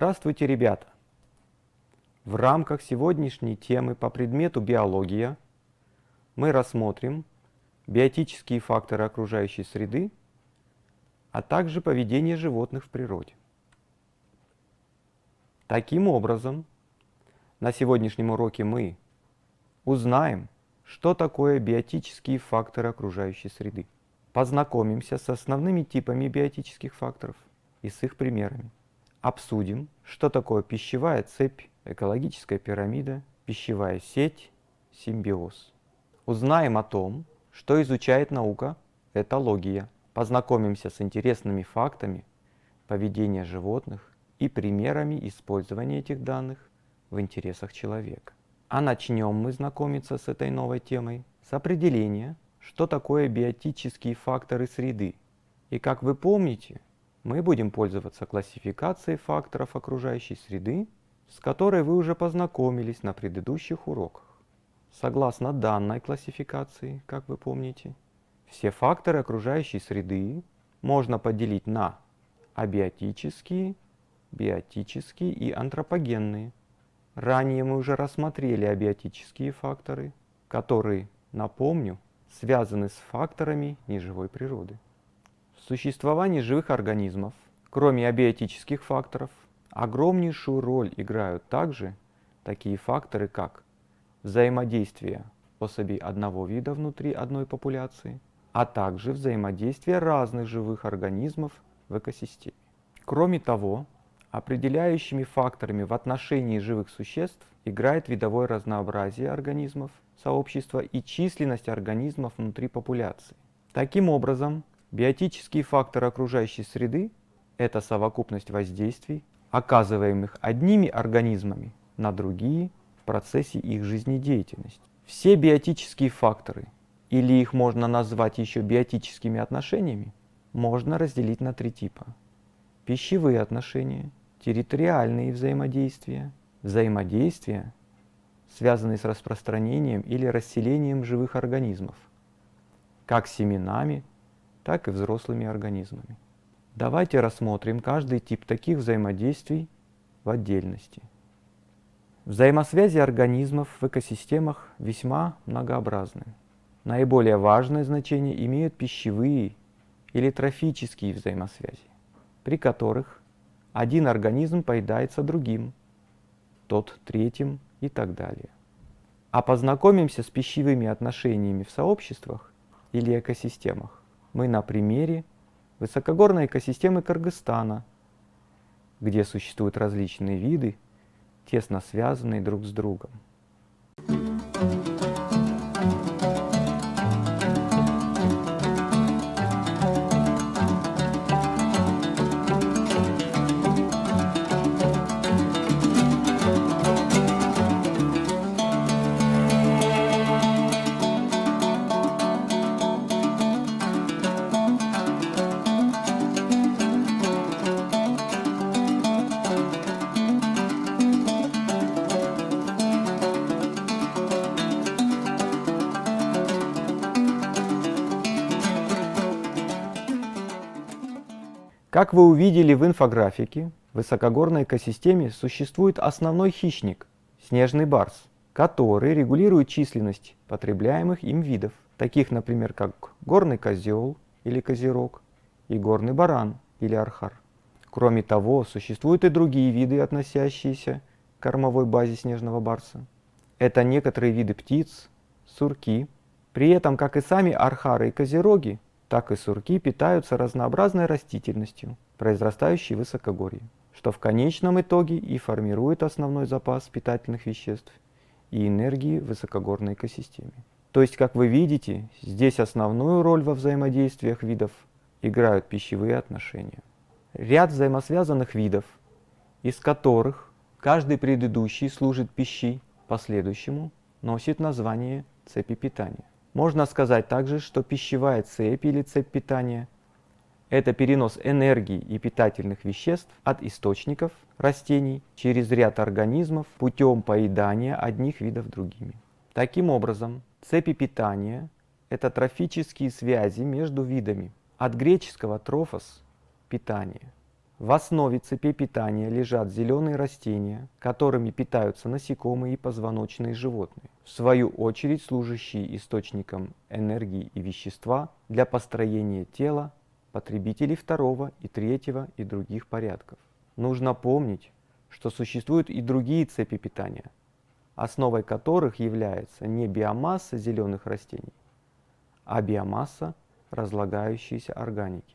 Здравствуйте, ребята! В рамках сегодняшней темы по предмету биология мы рассмотрим биотические факторы окружающей среды, а также поведение животных в природе. Таким образом, на сегодняшнем уроке мы узнаем, что такое биотические факторы окружающей среды, познакомимся с основными типами биотических факторов и с их примерами, обсудим, что такое пищевая цепь, экологическая пирамида, пищевая сеть, симбиоз. Узнаем о том, что изучает наука этология, познакомимся с интересными фактами поведения животных и примерами использования этих данных в интересах человека. А начнем мы знакомиться с этой новой темой с определения, что такое биотические факторы среды. И как вы помните, мы будем пользоваться классификацией факторов окружающей среды, с которой вы уже познакомились на предыдущих уроках. Согласно данной классификации, как вы помните, все факторы окружающей среды можно поделить на абиотические, биотические и антропогенные. Ранее мы уже рассмотрели абиотические факторы, которые, напомню, связаны с факторами неживой природы. В существовании живых организмов, кроме абиотических факторов, огромнейшую роль играют также такие факторы, как взаимодействие особей одного вида внутри одной популяции, а также взаимодействие разных живых организмов в экосистеме. Кроме того, определяющими факторами в отношении живых существ играет видовое разнообразие организмов сообщества и численность организмов внутри популяции. Таким образом, биотические факторы окружающей среды – это совокупность воздействий, оказываемых одними организмами на другие в процессе их жизнедеятельности. Все биотические факторы, или их можно назвать еще биотическими отношениями, можно разделить на три типа. Пищевые отношения, территориальные взаимодействия, взаимодействия, связанные с распространением или расселением живых организмов, как семенами, так и взрослыми организмами. Давайте рассмотрим каждый тип таких взаимодействий в отдельности. Взаимосвязи организмов в экосистемах весьма многообразны. Наиболее важное значение имеют пищевые или трофические взаимосвязи, при которых один организм поедается другим, тот третьим и так далее. А познакомимся с пищевыми отношениями в сообществах или экосистемах мы на примере высокогорной экосистемы Кыргызстана, где существуют различные виды, тесно связанные друг с другом. Как вы увидели в инфографике, в высокогорной экосистеме существует основной хищник – снежный барс, который регулирует численность потребляемых им видов, таких, например, как горный козел или козерог и горный баран или архар. Кроме того, существуют и другие виды, относящиеся к кормовой базе снежного барса. Это некоторые виды птиц, сурки. При этом, как и сами архары и козероги, так и сурки питаются разнообразной растительностью, произрастающей в высокогорье, что в конечном итоге и формирует основной запас питательных веществ и энергии в высокогорной экосистеме. То есть, как вы видите, здесь основную роль во взаимодействиях видов играют пищевые отношения. Ряд взаимосвязанных видов, из которых каждый предыдущий служит пищей последующему, носит название цепи питания. Можно сказать также, что пищевая цепь или цепь питания – это перенос энергии и питательных веществ от источников растений через ряд организмов путем поедания одних видов другими. Таким образом, цепи питания – это трофические связи между видами, от греческого «трофос» – питание, В основе цепи питания лежат зеленые растения, которыми питаются насекомые и позвоночные животные, в свою очередь служащие источником энергии и вещества для построения тела потребителей второго и третьего и других порядков. Нужно помнить, что существуют и другие цепи питания, основой которых является не биомасса зеленых растений, а биомасса разлагающейся органики.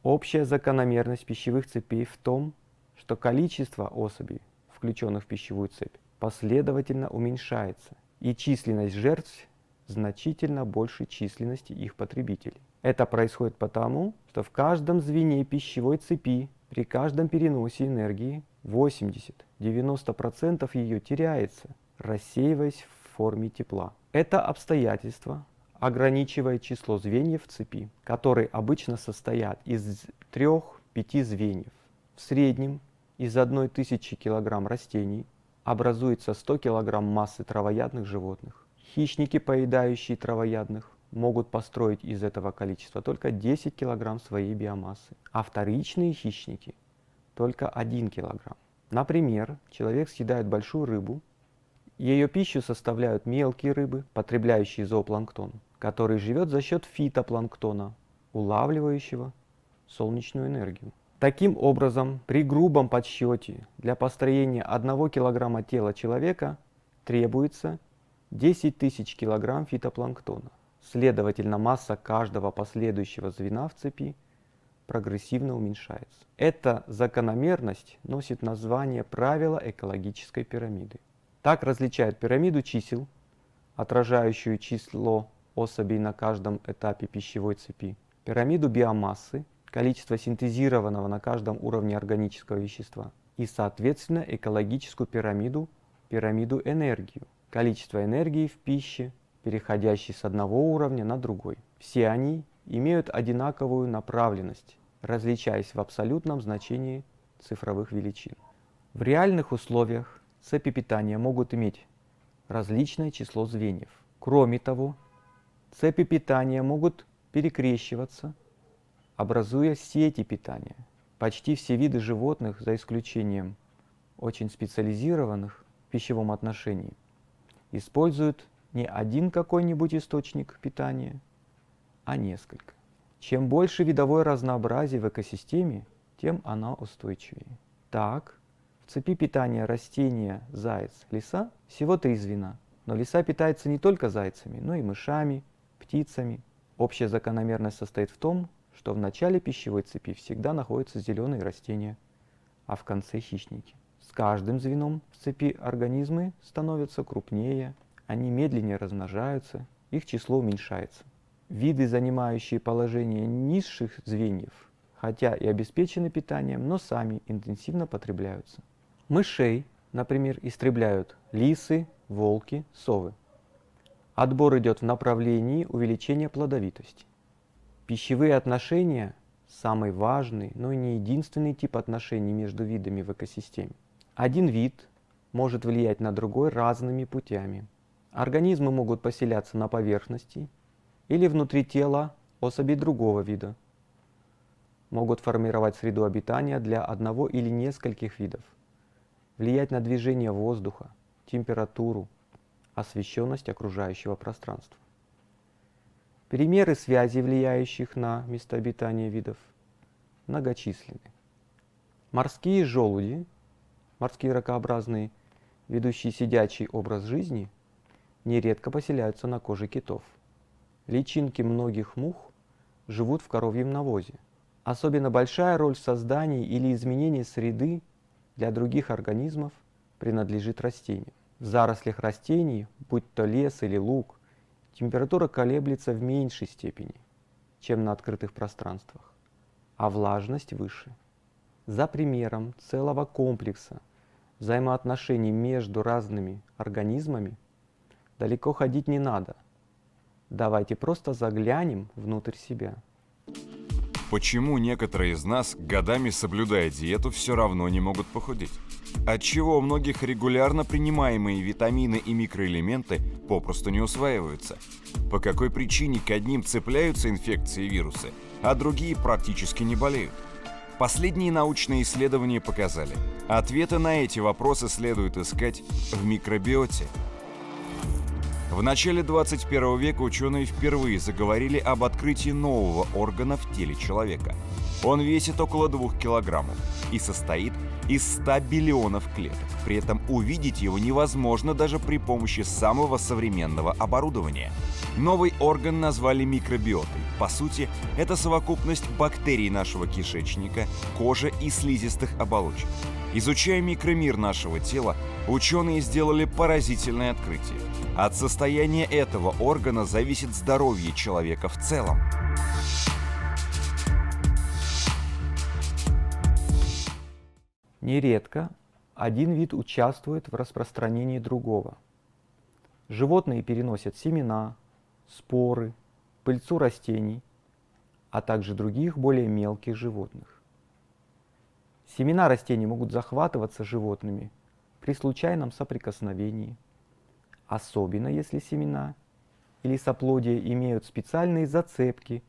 Общая закономерность пищевых цепей в том, что количество особей, включенных в пищевую цепь, последовательно уменьшается, и численность жертв значительно больше численности их потребителей. Это происходит потому, что в каждом звене пищевой цепи при каждом переносе энергии 80-90% ее теряется, рассеиваясь в форме тепла. Это обстоятельство ограничивает число звеньев цепи, которые обычно состоят из 3-5 звеньев. В среднем из 1000 кг растений образуется 100 кг массы травоядных животных. Хищники, поедающие травоядных, могут построить из этого количества только 10 кг своей биомассы, а вторичные хищники только 1 кг. Например, человек съедает большую рыбу, ее пищу составляют мелкие рыбы, потребляющие зоопланктон, который живет за счет фитопланктона, улавливающего солнечную энергию. Таким образом, при грубом подсчете для построения 1 кг тела человека требуется 10 тысяч кг фитопланктона. Следовательно, масса каждого последующего звена в цепи прогрессивно уменьшается. Эта закономерность носит название правила экологической пирамиды. Так различают пирамиду чисел, отражающую число особей на каждом этапе пищевой цепи, пирамиду биомассы, количество синтезированного на каждом уровне органического вещества, и, соответственно, экологическую пирамиду, пирамиду энергию, количество энергии в пище, переходящей с одного уровня на другой. Все они имеют одинаковую направленность, различаясь в абсолютном значении цифровых величин. В реальных условиях цепи питания могут иметь различное число звеньев. Кроме того, цепи питания могут перекрещиваться, образуя сети питания. Почти все виды животных, за исключением очень специализированных в пищевом отношении, используют не один какой-нибудь источник питания, а несколько. Чем больше видовое разнообразие в экосистеме, тем она устойчивее. Так, в цепи питания растения, заяц, лиса всего 3 звена. Но лиса питается не только зайцами, но и мышами, птицами. Общая закономерность состоит в том, что в начале пищевой цепи всегда находятся зеленые растения, а в конце хищники. С каждым звеном в цепи организмы становятся крупнее, они медленнее размножаются, их число уменьшается. Виды, занимающие положение низших звеньев, хотя и обеспечены питанием, но сами интенсивно потребляются. Мышей, например, истребляют лисы, волки, совы. Отбор идет в направлении увеличения плодовитости. Пищевые отношения – самый важный, но и не единственный тип отношений между видами в экосистеме. Один вид может влиять на другой разными путями. Организмы могут поселяться на поверхности или внутри тела особей другого вида. Могут формировать среду обитания для одного или нескольких видов, влиять на движение воздуха, температуру, освещенность окружающего пространства. Примеры связей, влияющих на место обитания видов, многочисленны. Морские желуди, морские ракообразные, ведущие сидячий образ жизни, нередко поселяются на коже китов. Личинки многих мух живут в коровьем навозе. Особенно большая роль в создании или изменении среды для других организмов принадлежит растениям. В зарослях растений, будь то лес или луг, температура колеблется в меньшей степени, чем на открытых пространствах, а влажность выше. За примером целого комплекса взаимоотношений между разными организмами далеко ходить не надо. Давайте просто заглянем внутрь себя. Почему некоторые из нас, годами соблюдая диету, все равно не могут похудеть? Отчего у многих регулярно принимаемые витамины и микроэлементы попросту не усваиваются? По какой причине к одним цепляются инфекции и вирусы, а другие практически не болеют? Последние научные исследования показали, ответы на эти вопросы следует искать в микробиоте. В начале 21 века ученые впервые заговорили об открытии нового органа в теле человека. Он весит около 2 килограммов и состоит из 100 биллионов клеток. При этом увидеть его невозможно даже при помощи самого современного оборудования. Новый орган назвали микробиотой. По сути, это совокупность бактерий нашего кишечника, кожи и слизистых оболочек. Изучая микромир нашего тела, ученые сделали поразительное открытие. От состояния этого органа зависит здоровье человека в целом. Нередко один вид участвует в распространении другого. Животные переносят семена, споры, пыльцу растений, а также других более мелких животных. Семена растений могут захватываться животными при случайном соприкосновении, особенно если семена или соплодия имеют специальные зацепки,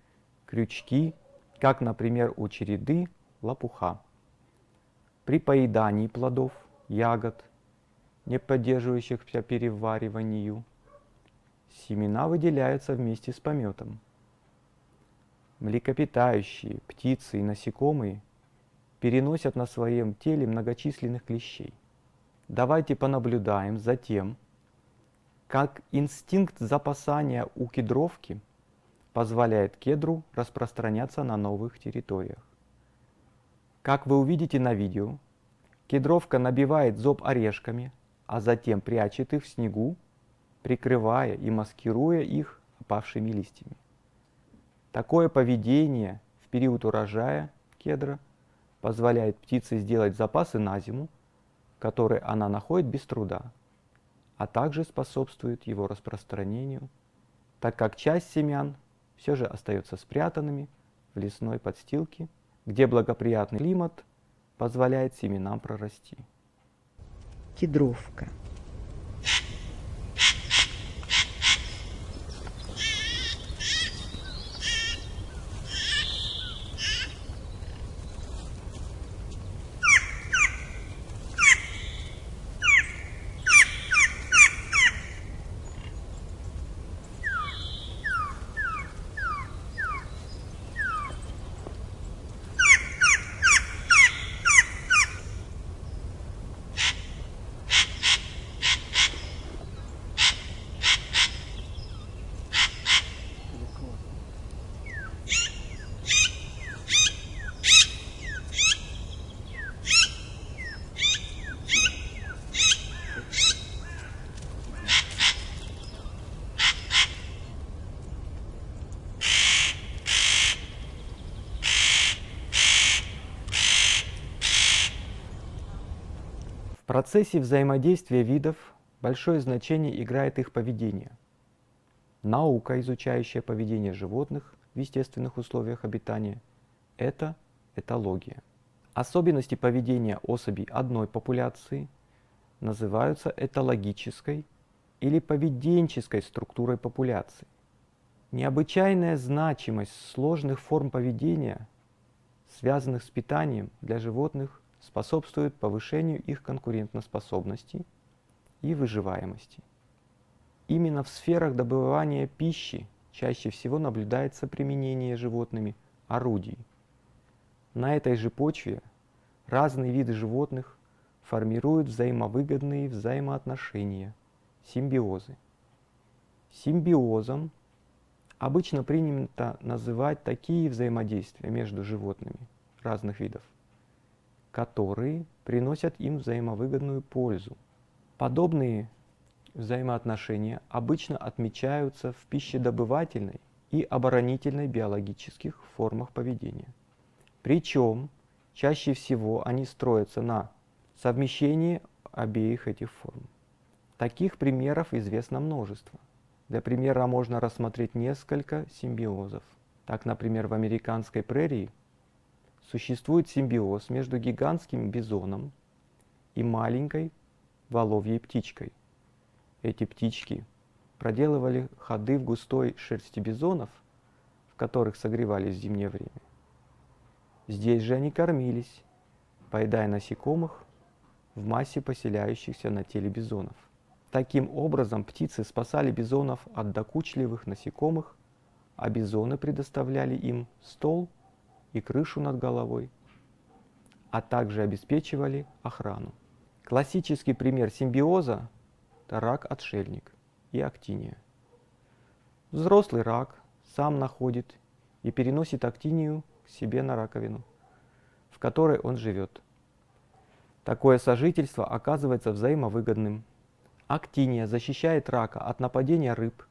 крючки, как, например, у череды лопуха. При поедании плодов, ягод, не поддерживающихся перевариванию, семена выделяются вместе с пометом. Млекопитающие, птицы и насекомые переносят на своем теле многочисленных клещей. Давайте понаблюдаем за тем, как инстинкт запасания у кедровки позволяет кедру распространяться на новых территориях. Как вы увидите на видео, кедровка набивает зоб орешками, а затем прячет их в снегу, прикрывая и маскируя их опавшими листьями. Такое поведение в период урожая кедра позволяет птице сделать запасы на зиму, которые она находит без труда, а также способствует его распространению, так как часть семян все же остается спрятанными в лесной подстилке, где благоприятный климат позволяет семенам прорасти. Кедровка. В процессе взаимодействия видов большое значение играет их поведение. Наука, изучающая поведение животных в естественных условиях обитания, это этология. Особенности поведения особей одной популяции называются этологической или поведенческой структурой популяции. Необычайная значимость сложных форм поведения, связанных с питанием для животных, способствует повышению их конкурентоспособности и выживаемости. Именно в сферах добывания пищи чаще всего наблюдается применение животными орудий. На этой же почве разные виды животных формируют взаимовыгодные взаимоотношения, симбиозы. Симбиозом обычно принято называть такие взаимодействия между животными разных видов, которые приносят им взаимовыгодную пользу. Подобные взаимоотношения обычно отмечаются в пищедобывательной и оборонительной биологических формах поведения. Причем чаще всего они строятся на совмещении обеих этих форм. Таких примеров известно множество. Для примера можно рассмотреть несколько симбиозов. Так, например, в американской прерии существует симбиоз между гигантским бизоном и маленькой воловьей птичкой. Эти птички проделывали ходы в густой шерсти бизонов, в которых согревались в зимнее время. Здесь же они кормились, поедая насекомых в массе поселяющихся на теле бизонов. Таким образом, птицы спасали бизонов от докучливых насекомых, а бизоны предоставляли им стол и крышу над головой, а также обеспечивали охрану. Классический пример симбиоза – это рак-отшельник и актиния. Взрослый рак сам находит и переносит актинию к себе на раковину, в которой он живет. Такое сожительство оказывается взаимовыгодным. Актиния защищает рака от нападения рыб,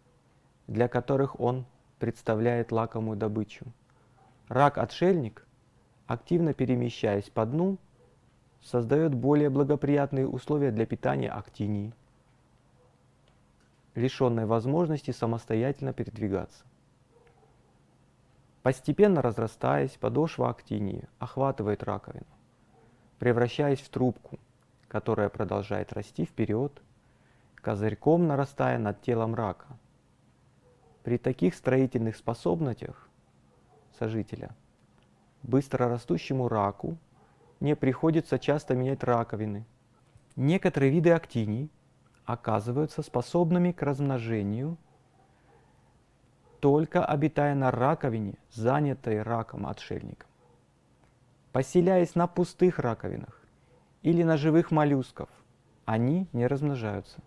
для которых он представляет лакомую добычу. Рак-отшельник, активно перемещаясь по дну, создает более благоприятные условия для питания актинии, лишенной возможности самостоятельно передвигаться. Постепенно разрастаясь, подошва актинии охватывает раковину, превращаясь в трубку, которая продолжает расти вперед, козырьком нарастая над телом рака. При таких строительных способностях сожителя быстро растущему раку не приходится часто менять раковины. Некоторые виды актиний оказываются способными к размножению, только обитая на раковине, занятой раком-отшельником. Поселяясь на пустых раковинах или на живых моллюсков, они не размножаются.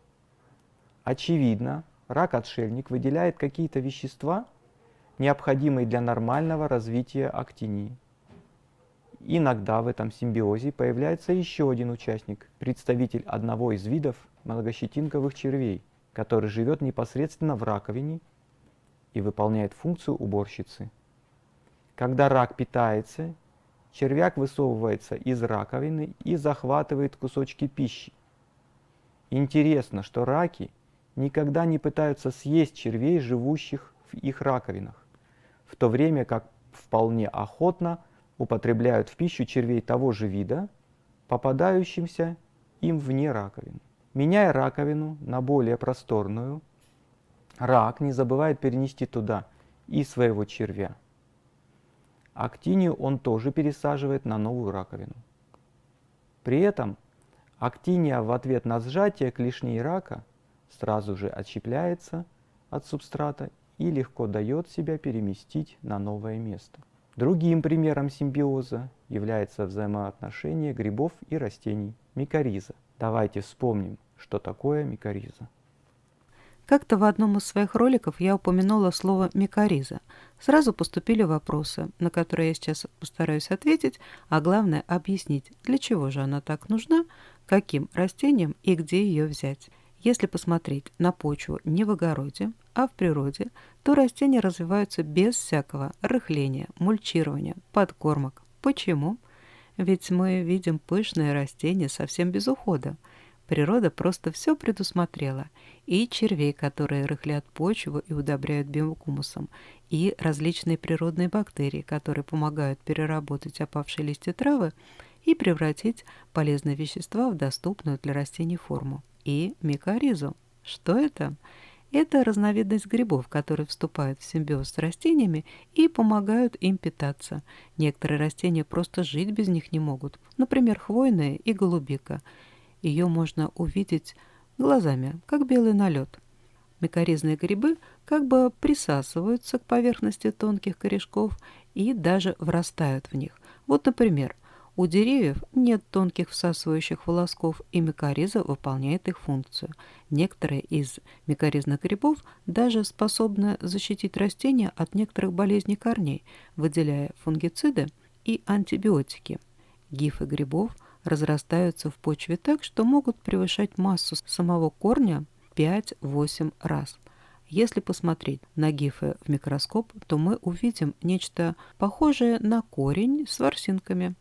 Очевидно, рак-отшельник выделяет какие-то вещества, необходимые для нормального развития актинии. Иногда в этом симбиозе появляется еще один участник, представитель одного из видов многощетинковых червей, который живет непосредственно в раковине и выполняет функцию уборщицы. Когда рак питается, червяк высовывается из раковины и захватывает кусочки пищи. Интересно, что раки никогда не пытаются съесть червей, живущих в их раковинах, в то время как вполне охотно употребляют в пищу червей того же вида, попадающимся им вне раковин. Меняя раковину на более просторную, рак не забывает перенести туда и своего червя. Актинию он тоже пересаживает на новую раковину. При этом актиния в ответ на сжатие клешней рака сразу же отщепляется от субстрата и легко дает себя переместить на новое место. Другим примером симбиоза является взаимоотношение грибов и растений, микориза. Давайте вспомним, что такое микориза. Как-то в одном из своих роликов я упомянула слово «микориза». Сразу поступили вопросы, на которые я сейчас постараюсь ответить, а главное объяснить, для чего же она так нужна, каким растениям и где ее взять. Если посмотреть на почву не в огороде, а в природе, то растения развиваются без всякого рыхления, мульчирования, подкормок. Почему? Ведь мы видим пышные растения совсем без ухода. Природа просто все предусмотрела. И червей, которые рыхлят почву и удобряют биогумусом, и различные природные бактерии, которые помогают переработать опавшие листья травы и превратить полезные вещества в доступную для растений форму. И микоризу. Что это? Это разновидность грибов, которые вступают в симбиоз с растениями и помогают им питаться. Некоторые растения просто жить без них не могут. Например, хвойная и голубика. Ее можно увидеть глазами, как белый налет. Микоризные грибы как бы присасываются к поверхности тонких корешков и даже врастают в них. Вот, например, у деревьев нет тонких всасывающих волосков, и микориза выполняет их функцию. Некоторые из микоризных грибов даже способны защитить растения от некоторых болезней корней, выделяя фунгициды и антибиотики. Гифы грибов разрастаются в почве так, что могут превышать массу самого корня 5-8 раз. Если посмотреть на гифы в микроскоп, то мы увидим нечто похожее на корень с ворсинками.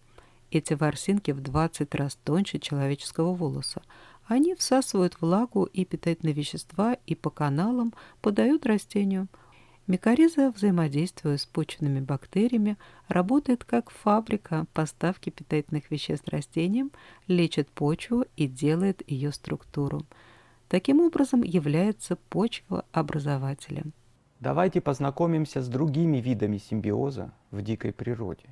Эти ворсинки в 20 раз тоньше человеческого волоса. Они всасывают влагу и питательные вещества и по каналам подают растению. Микориза, взаимодействуя с почвенными бактериями, работает как фабрика поставки питательных веществ растениям, лечит почву и делает ее структуру. Таким образом, является почвообразователем. Давайте познакомимся с другими видами симбиоза в дикой природе.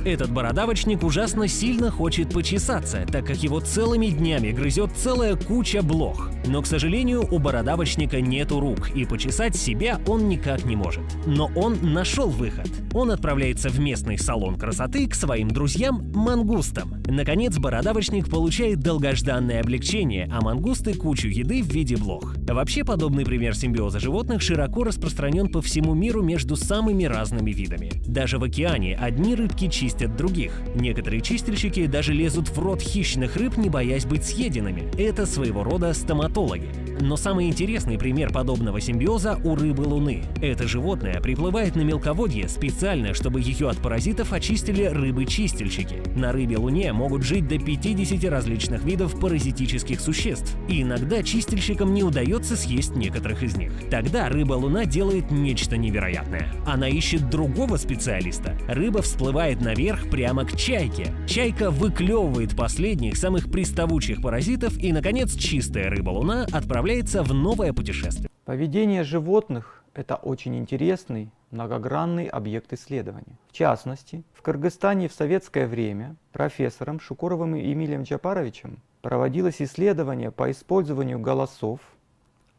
Этот бородавочник ужасно сильно хочет почесаться, так как его целыми днями грызет целая куча блох. Но, к сожалению, у бородавочника нету рук, и почесать себя он никак не может. Но он нашел выход. Он отправляется в местный салон красоты к своим друзьям-мангустам. Наконец, бородавочник получает долгожданное облегчение, а мангусты — кучу еды в виде блох. Вообще, подобный пример симбиоза животных широко распространен по всему миру между самыми разными видами. Даже в океане одни рыбки чистят других. Некоторые чистильщики даже лезут в рот хищных рыб, не боясь быть съеденными. Это своего рода стоматологи. Но самый интересный пример подобного симбиоза у рыбы Луны. Это животное приплывает на мелководье специально, чтобы ее от паразитов очистили рыбы-чистильщики. На рыбе Луне могут жить до 50 различных видов паразитических существ, и иногда чистильщикам не удается съесть некоторых из них. Тогда рыба Луна делает нечто невероятное. Она ищет другого специалиста. Рыба всплывает наверх прямо к чайке. Чайка выклевывает последних, самых приставучих паразитов, и, наконец, чистая рыба Луна отправляется в новое путешествие. Поведение животных – это очень интересный, многогранный объект исследования. В частности, в Кыргызстане в советское время профессором Шукуровым и Эмилием Джапаровичем проводилось исследование по использованию голосов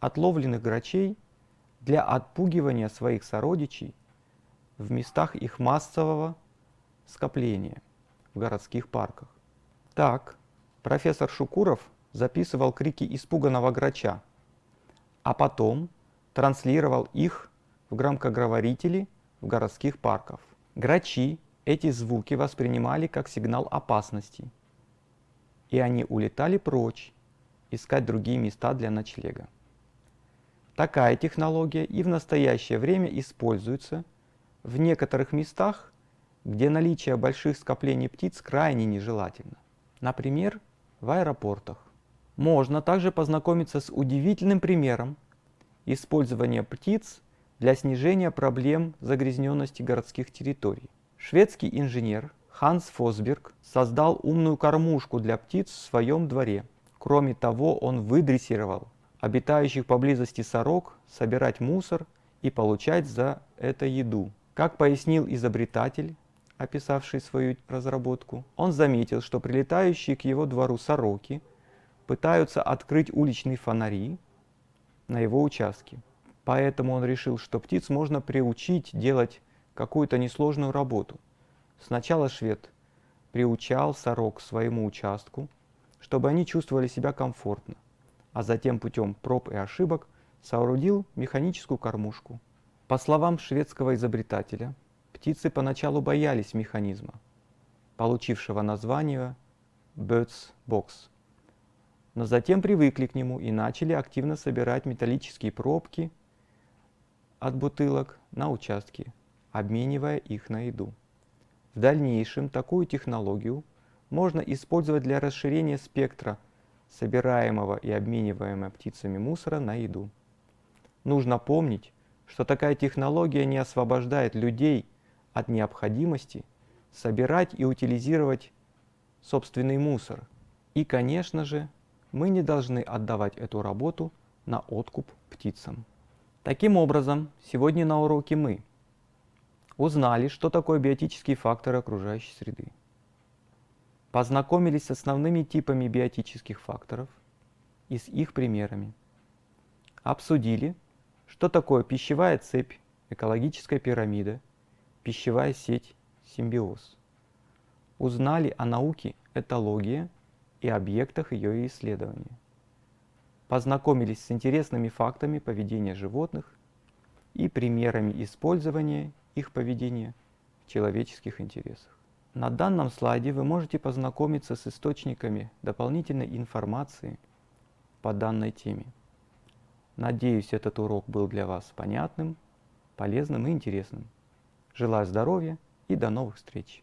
отловленных грачей для отпугивания своих сородичей в местах их массового скопления в городских парках. Так, профессор Шукуров записывал крики испуганного грача, а потом транслировал их в громкоговорители в городских парках. Грачи эти звуки воспринимали как сигнал опасности, и они улетали прочь искать другие места для ночлега. Такая технология и в настоящее время используется в некоторых местах, где наличие больших скоплений птиц крайне нежелательно. Например, в аэропортах. Можно также познакомиться с удивительным примером использования птиц для снижения проблем загрязненности городских территорий. Шведский инженер Ханс Фосберг создал умную кормушку для птиц в своем дворе. Кроме того, он выдрессировал обитающих поблизости сорок собирать мусор и получать за это еду. Как пояснил изобретатель, описавший свою разработку, он заметил, что прилетающие к его двору сороки пытаются открыть уличные фонари на его участке. Поэтому он решил, что птиц можно приучить делать какую-то несложную работу. Сначала швед приучал сорок к своему участку, чтобы они чувствовали себя комфортно, а затем путем проб и ошибок соорудил механическую кормушку. По словам шведского изобретателя, птицы поначалу боялись механизма, получившего название Birds Box, но затем привыкли к нему и начали активно собирать металлические пробки от бутылок на участке, обменивая их на еду. В дальнейшем такую технологию можно использовать для расширения спектра собираемого и обмениваемого птицами мусора на еду. Нужно помнить, что такая технология не освобождает людей от необходимости собирать и утилизировать собственный мусор. И, конечно же, мы не должны отдавать эту работу на откуп птицам. Таким образом, сегодня на уроке мы узнали, что такое биотические факторы окружающей среды, познакомились с основными типами биотических факторов и с их примерами, обсудили, что такое пищевая цепь, экологическая пирамида, пищевая сеть, симбиоз, узнали о науке этология и объектах ее исследования, познакомились с интересными фактами поведения животных и примерами использования их поведения в человеческих интересах. На данном слайде вы можете познакомиться с источниками дополнительной информации по данной теме. Надеюсь, этот урок был для вас понятным, полезным и интересным. Желаю здоровья и до новых встреч!